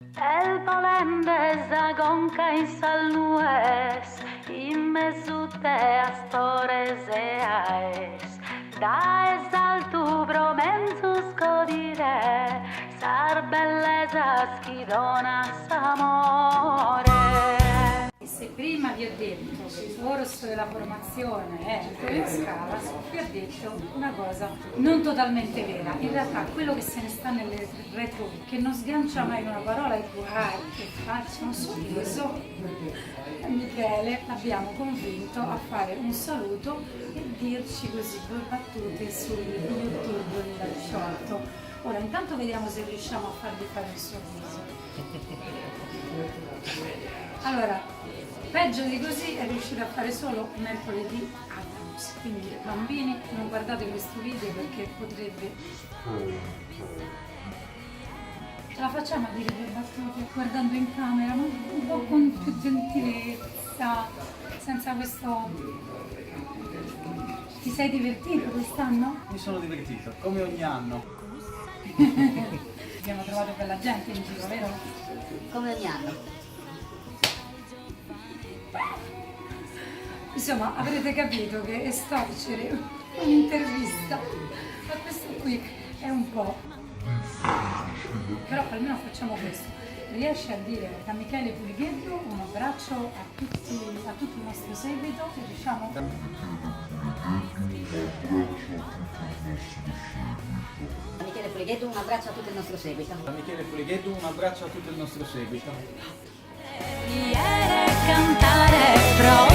El polembeza gonca in salnues, in mezute astores eaes, da es altu bromensus codire, sar bellezas chi donas amore. Se prima vi ho detto che il corso della formazione è in scala, vi ho detto una cosa non totalmente vera. In realtà quello che se ne sta nelle retro, che non sgancia mai una parola, è che faccia un sorriso. E Michele l'abbiamo convinto a fare un saluto e dirci così due battute su YouTube 2018. Ora intanto vediamo se riusciamo a farvi fare un sorriso. Allora, peggio di così è riuscire a fare solo mercoledì Adams, quindi bambini non guardate questo video perché potrebbe... Ce la facciamo a dire due battute guardando in camera, ma un po' con più gentilezza, senza questo... Ti sei divertito quest'anno? Mi sono divertito, come ogni anno. Abbiamo trovato bella gente in giro, vero? Come ogni anno. Insomma, avrete capito che estorcere un'intervista a questo qui è un po'... Però almeno facciamo questo. Riesci a dire da Michele Pulighetto un abbraccio a tutto il nostro seguito? Riusciamo? Da Michele Pulighetto un abbraccio a tutto il nostro seguito. Da Michele Pulighetto un abbraccio a tutto il nostro seguito. Ieri cantare pro